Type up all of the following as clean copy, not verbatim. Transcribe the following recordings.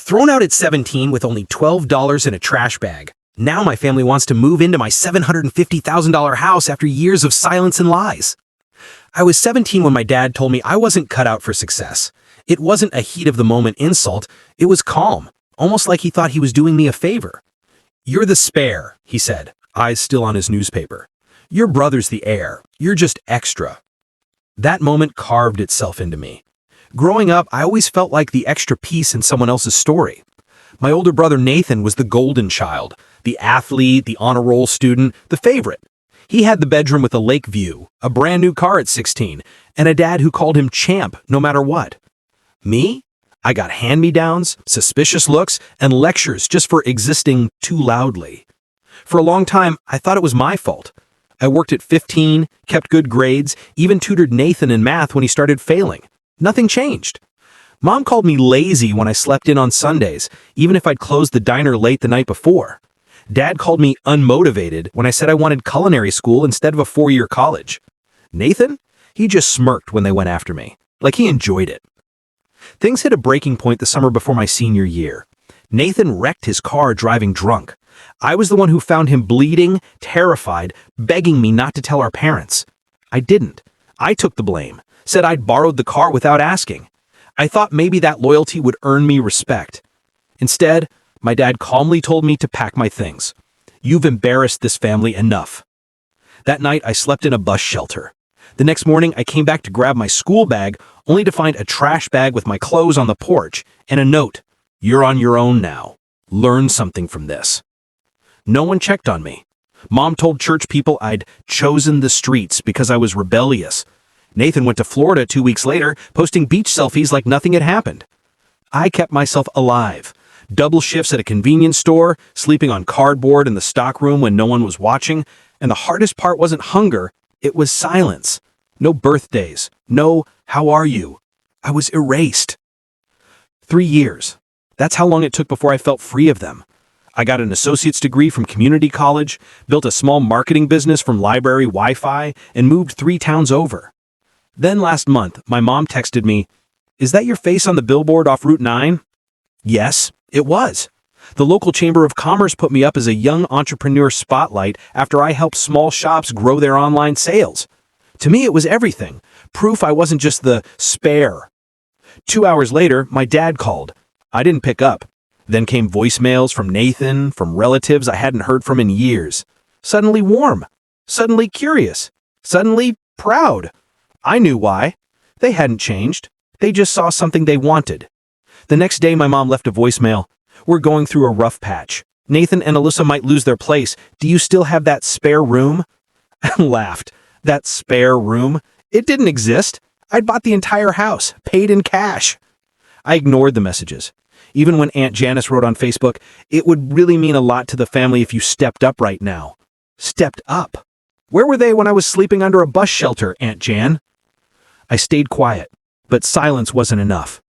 Thrown out at 17 with only $12 in a trash bag, now my family wants to move into my $750,000 house after years of silence and lies. I was 17 when my dad told me I wasn't cut out for success. It wasn't a heat-of-the-moment insult, it was calm, almost like he thought he was doing me a favor. "You're the spare," he said, eyes still on his newspaper. "Your brother's the heir. You're just extra." That moment carved itself into me. Growing up, I always felt like the extra piece in someone else's story. My older brother Nathan was the golden child, the athlete, the honor roll student, the favorite. He had the bedroom with a lake view, a brand new car at 16, and a dad who called him champ no matter what. Me? I got hand-me-downs, suspicious looks, and lectures just for existing too loudly. For a long time, I thought it was my fault. I worked at 15, kept good grades, even tutored Nathan in math when he started failing. Nothing changed. Mom called me lazy when I slept in on Sundays, even if I'd closed the diner late the night before. Dad called me unmotivated when I said I wanted culinary school instead of a 4-year college. Nathan? He just smirked when they went after me, like he enjoyed it. Things hit a breaking point the summer before my senior year. Nathan wrecked his car driving drunk. I was the one who found him bleeding, terrified, begging me not to tell our parents. I didn't. I took the blame, said I'd borrowed the car without asking. I thought maybe that loyalty would earn me respect. Instead, my dad calmly told me to pack my things. "You've embarrassed this family enough." That night, I slept in a bus shelter. The next morning, I came back to grab my school bag, only to find a trash bag with my clothes on the porch and a note, "You're on your own now. Learn something from this." No one checked on me. Mom told church people I'd chosen the streets because I was rebellious. Nathan went to Florida 2 weeks later, posting beach selfies like nothing had happened. I kept myself alive. Double shifts at a convenience store, sleeping on cardboard in the stockroom when no one was watching, and the hardest part wasn't hunger, it was silence. No birthdays. No, "How are you?" I was erased. 3 years. That's how long it took before I felt free of them. I got an associate's degree from community college, built a small marketing business from library Wi-Fi, and moved 3 towns over. Then last month, my mom texted me, "Is that your face on the billboard off Route 9? Yes, it was. The local Chamber of Commerce put me up as a young entrepreneur spotlight after I helped small shops grow their online sales. To me, it was everything. Proof I wasn't just the spare. 2 hours later, my dad called. I didn't pick up. Then came voicemails from Nathan, from relatives I hadn't heard from in years. Suddenly warm. Suddenly curious. Suddenly proud. I knew why. They hadn't changed. They just saw something they wanted. The next day, my mom left a voicemail. "We're going through a rough patch. Nathan and Alyssa might lose their place. Do you still have that spare room?" I laughed. That spare room? It didn't exist. I'd bought the entire house, paid in cash. I ignored the messages. Even when Aunt Janice wrote on Facebook, "It would really mean a lot to the family if you stepped up right now." Stepped up? Where were they when I was sleeping under a bus shelter, Aunt Jan? I stayed quiet, but silence wasn't enough.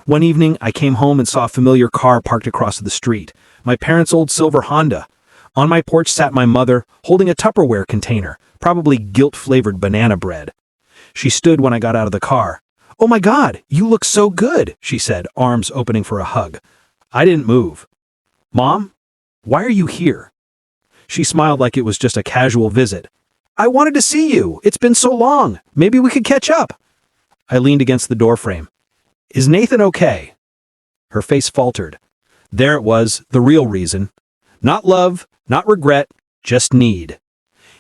One evening, I came home and saw a familiar car parked across the street, my parents' old silver Honda. On my porch sat my mother, holding a Tupperware container, probably guilt-flavored banana bread. She stood when I got out of the car. "Oh my God, you look so good," she said, arms opening for a hug. I didn't move. "Mom, why are you here?" She smiled like it was just a casual visit. "I wanted to see you. It's been so long. Maybe we could catch up." I leaned against the doorframe. "Is Nathan okay?" Her face faltered. There it was, the real reason. Not love, not regret, just need.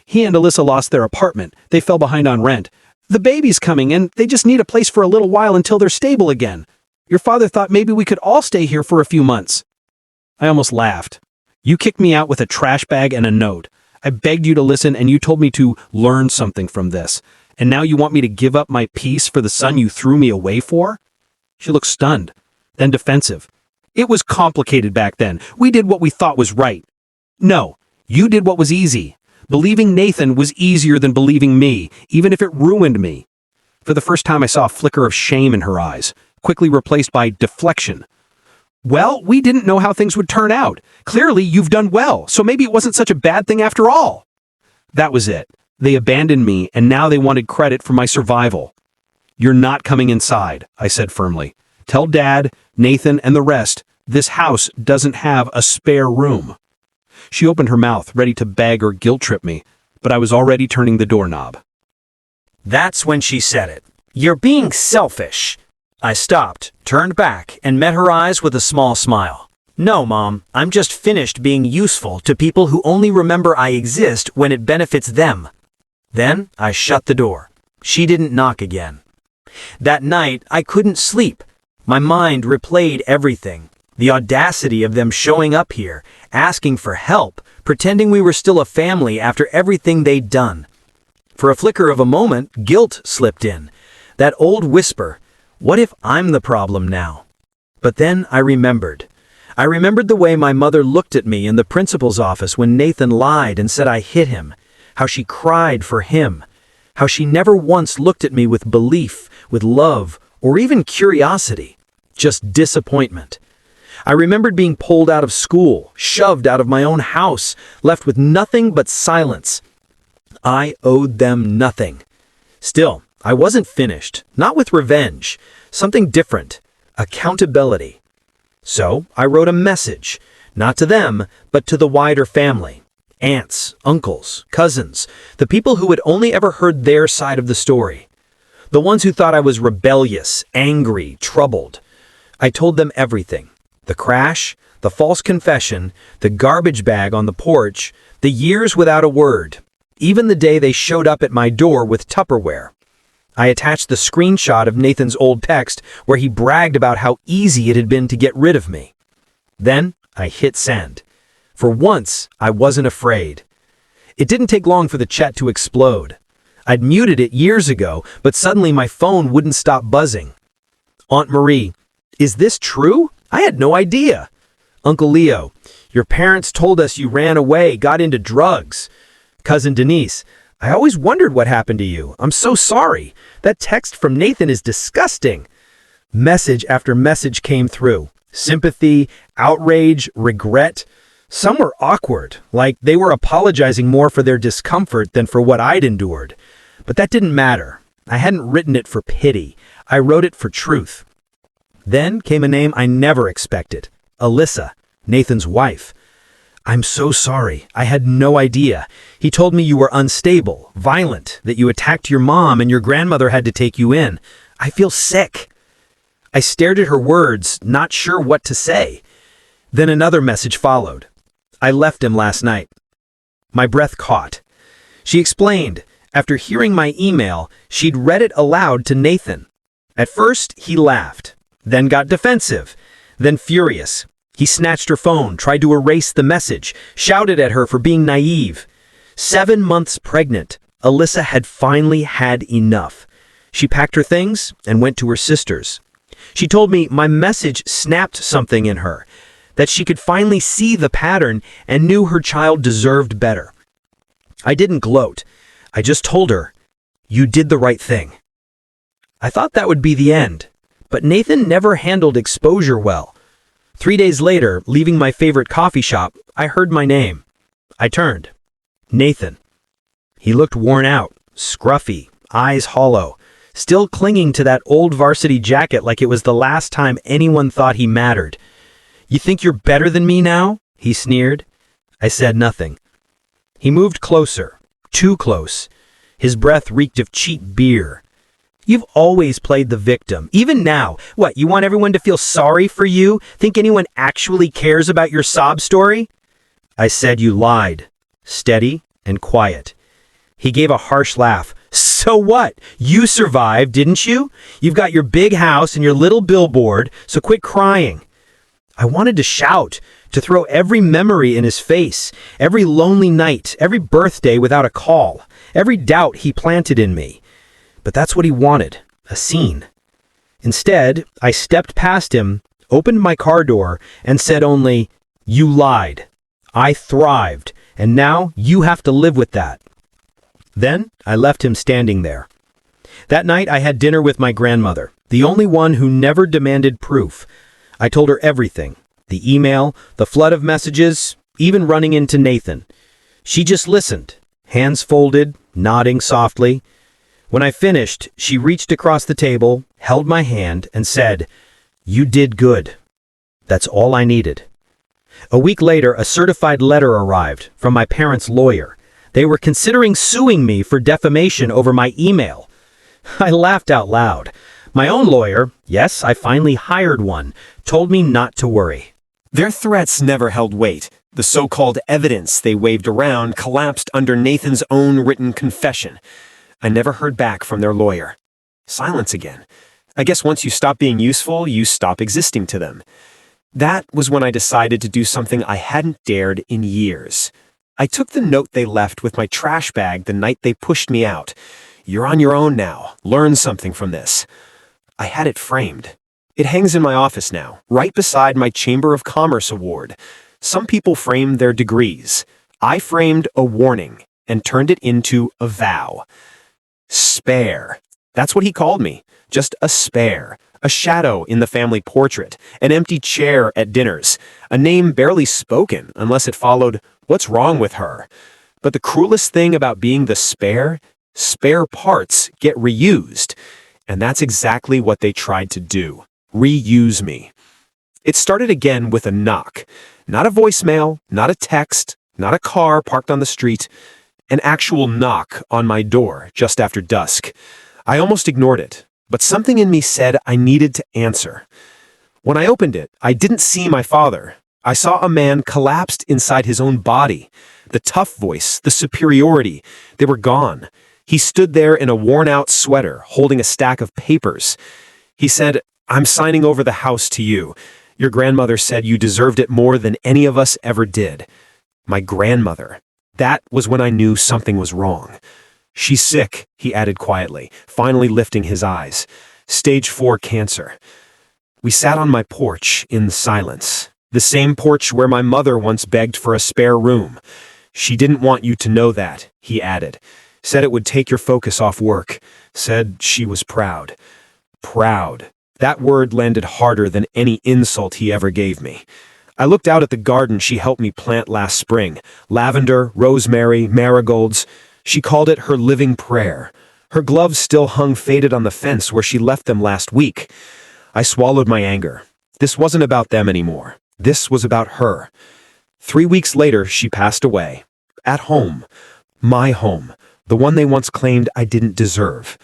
He and Alyssa lost their apartment. They fell behind on rent. "The baby's coming and they just need a place for a little while until they're stable again. Your father thought maybe we could all stay here for a few months." I almost laughed. "You kicked me out with a trash bag and a note. I begged you to listen and you told me to learn something from this. And now you want me to give up my peace for the son you threw me away for?" She looked stunned, then defensive. "It was complicated back then. We did what we thought was right." "No, you did what was easy. Believing Nathan was easier than believing me, even if it ruined me." For the first time, I saw a flicker of shame in her eyes, quickly replaced by deflection. "Well, we didn't know how things would turn out. Clearly, you've done well, so maybe it wasn't such a bad thing after all." That was it. They abandoned me, and now they wanted credit for my survival. "You're not coming inside," I said firmly. "Tell Dad, Nathan, and the rest, This house doesn't have a spare room." She opened her mouth, ready to beg or guilt-trip me, but I was already turning the doorknob. That's when she said it. "You're being selfish." I stopped, turned back, and met her eyes with a small smile. "No, Mom, I'm just finished being useful to people who only remember I exist when it benefits them." Then I shut the door. She didn't knock again. That night, I couldn't sleep. My mind replayed everything. The audacity of them showing up here, asking for help, pretending we were still a family after everything they'd done. For a flicker of a moment, guilt slipped in. That old whisper, what if I'm the problem now? But then I remembered. I remembered the way my mother looked at me in the principal's office when Nathan lied and said I hit him, how she cried for him, how she never once looked at me with belief, with love, or even curiosity, just disappointment. I remembered being pulled out of school, shoved out of my own house, left with nothing but silence. I owed them nothing. Still, I wasn't finished, not with revenge, something different, accountability. So I wrote a message, not to them, but to the wider family. Aunts, uncles, cousins, the people who had only ever heard their side of the story. The ones who thought I was rebellious, angry, troubled. I told them everything. The crash, the false confession, the garbage bag on the porch, the years without a word, even the day they showed up at my door with Tupperware. I attached the screenshot of Nathan's old text where he bragged about how easy it had been to get rid of me. Then I hit send. For once, I wasn't afraid. It didn't take long for the chat to explode. I'd muted it years ago, but suddenly my phone wouldn't stop buzzing. Aunt Marie, is this true? I had no idea. Uncle Leo, your parents told us you ran away, got into drugs. Cousin Denise, I always wondered what happened to you. I'm so sorry. That text from Nathan is disgusting. Message after message came through. Sympathy, outrage, regret. Some were awkward, like they were apologizing more for their discomfort than for what I'd endured. But that didn't matter. I hadn't written it for pity. I wrote it for truth. Then came a name I never expected. Alyssa, Nathan's wife. I'm so sorry. I had no idea. He told me you were unstable, violent, that you attacked your mom and your grandmother had to take you in. I feel sick. I stared at her words, not sure what to say. Then another message followed. I left him last night. My breath caught. She explained, after hearing my email, she'd read it aloud to Nathan. At first, he laughed, then got defensive, then furious. He snatched her phone, tried to erase the message, shouted at her for being naive. 7 months pregnant, Alyssa had finally had enough. She packed her things and went to her sister's. She told me my message snapped something in her, that she could finally see the pattern and knew her child deserved better. I didn't gloat. I just told her, you did the right thing. I thought that would be the end, but Nathan never handled exposure well. 3 days later, leaving my favorite coffee shop, I heard my name. I turned. Nathan. He looked worn out, scruffy, eyes hollow, still clinging to that old varsity jacket like it was the last time anyone thought he mattered. You think you're better than me now? He sneered. I said nothing. He moved closer, too close. His breath reeked of cheap beer. You've always played the victim, even now. What, you want everyone to feel sorry for you? Think anyone actually cares about your sob story? I said you lied, steady and quiet. He gave a harsh laugh. So what? You survived, didn't you? You've got your big house and your little billboard, so quit crying. I wanted to shout, to throw every memory in his face, every lonely night, every birthday without a call, every doubt he planted in me. But that's what he wanted, a scene. Instead, I stepped past him, opened my car door, and said only, you lied. I thrived, and now you have to live with that. Then I left him standing there. That night I had dinner with my grandmother, the only one who never demanded proof. I told her everything, the email, the flood of messages, even running into Nathan. She just listened, hands folded, nodding softly. When I finished, she reached across the table, held my hand, and said, you did good. That's all I needed. A week later, a certified letter arrived from my parents' lawyer. They were considering suing me for defamation over my email. I laughed out loud. My own lawyer, yes, I finally hired one, told me not to worry. Their threats never held weight. The so-called evidence they waved around collapsed under Nathan's own written confession. I never heard back from their lawyer. Silence again. I guess once you stop being useful, you stop existing to them. That was when I decided to do something I hadn't dared in years. I took the note they left with my trash bag the night they pushed me out. "You're on your own now. Learn something from this." I had it framed. It hangs in my office now, right beside my Chamber of Commerce award. Some people frame their degrees. I framed a warning and turned it into a vow. Spare. That's what he called me. Just a spare. A shadow in the family portrait. An empty chair at dinners. A name barely spoken unless it followed, "What's wrong with her?" But the cruelest thing about being the spare parts get reused. And that's exactly what they tried to do. Reuse me. It started again with a knock. Not a voicemail, not a text, not a car parked on the street. An actual knock on my door just after dusk. I almost ignored it, but something in me said I needed to answer. When I opened it, I didn't see my father. I saw a man collapsed inside his own body. The tough voice, the superiority, they were gone. He stood there in a worn-out sweater, holding a stack of papers. He said, "I'm signing over the house to you. Your grandmother said you deserved it more than any of us ever did." My grandmother. That was when I knew something was wrong. "She's sick," he added quietly, finally lifting his eyes. "Stage 4 cancer." We sat on my porch in silence. The same porch where my mother once begged for a spare room. "She didn't want you to know that," he added. Said it would take your focus off work. Said she was proud. Proud. That word landed harder than any insult he ever gave me. I looked out at the garden she helped me plant last spring. Lavender, rosemary, marigolds. She called it her living prayer. Her gloves still hung faded on the fence where she left them last week. I swallowed my anger. This wasn't about them anymore. This was about her. 3 weeks later, she passed away. At home. My home. The one they once claimed I didn't deserve.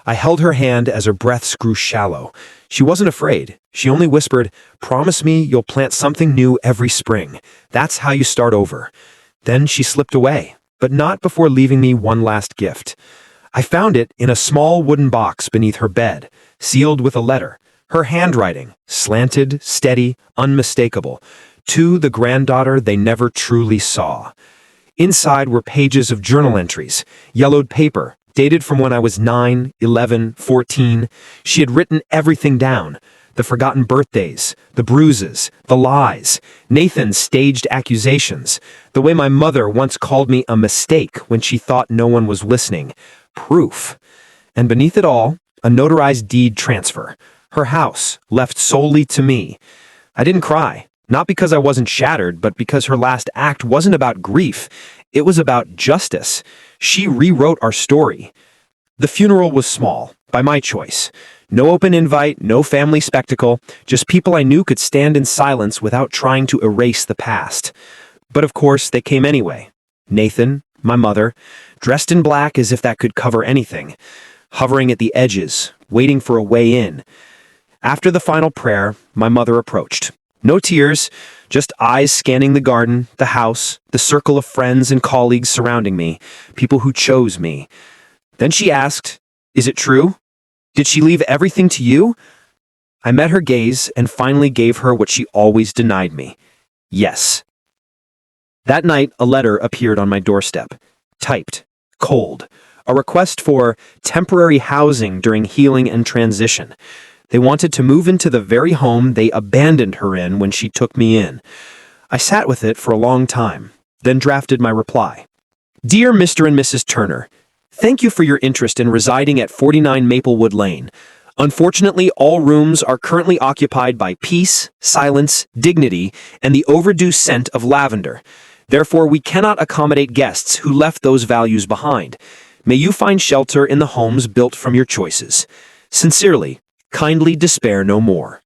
I held her hand as her breaths grew shallow. She wasn't afraid. She only whispered, "Promise me you'll plant something new every spring. That's how you start over." Then she slipped away, but not before leaving me one last gift. I found it in a small wooden box beneath her bed, sealed with a letter. Her handwriting, slanted, steady, unmistakable. To the granddaughter they never truly saw. Inside were pages of journal entries, yellowed paper, dated from when I was 9, 11, 14. She had written everything down. The forgotten birthdays, the bruises, the lies, Nathan's staged accusations, the way my mother once called me a mistake when she thought no one was listening. Proof. And beneath it all, a notarized deed transfer. Her house, left solely to me. I didn't cry. Not because I wasn't shattered, but because her last act wasn't about grief. It was about justice. She rewrote our story. The funeral was small, by my choice. No open invite, no family spectacle, just people I knew could stand in silence without trying to erase the past. But of course, they came anyway. Nathan, my mother, dressed in black as if that could cover anything, hovering at the edges, waiting for a way in. After the final prayer, my mother approached. No tears, just eyes scanning the garden, the house, the circle of friends and colleagues surrounding me, people who chose me. Then she asked, "Is it true? Did she leave everything to you?" I met her gaze and finally gave her what she always denied me. Yes. That night, a letter appeared on my doorstep. Typed. Cold. A request for temporary housing during healing and transition. They wanted to move into the very home they abandoned her in when she took me in. I sat with it for a long time, then drafted my reply. "Dear Mr. and Mrs. Turner, thank you for your interest in residing at 49 Maplewood Lane. Unfortunately, all rooms are currently occupied by peace, silence, dignity, and the overdue scent of lavender. Therefore, we cannot accommodate guests who left those values behind. May you find shelter in the homes built from your choices. Sincerely, kindly despair no more."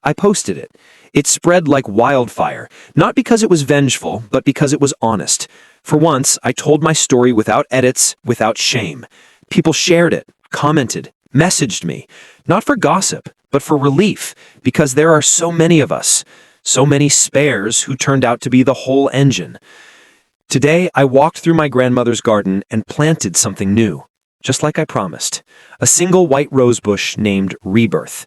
I posted it. It spread like wildfire, not because it was vengeful, but because it was honest. For once, I told my story without edits, without shame. People shared it, commented, messaged me, not for gossip, but for relief, because there are so many of us, so many spares who turned out to be the whole engine. Today, I walked through my grandmother's garden and planted something new, just like I promised. A single white rosebush named Rebirth.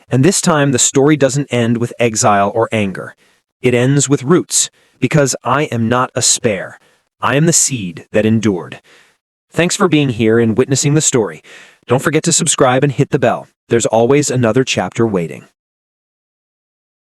And this time, the story doesn't end with exile or anger. It ends with roots, because I am not a spare. I am the seed that endured. Thanks for being here and witnessing the story. Don't forget to subscribe and hit the bell. There's always another chapter waiting.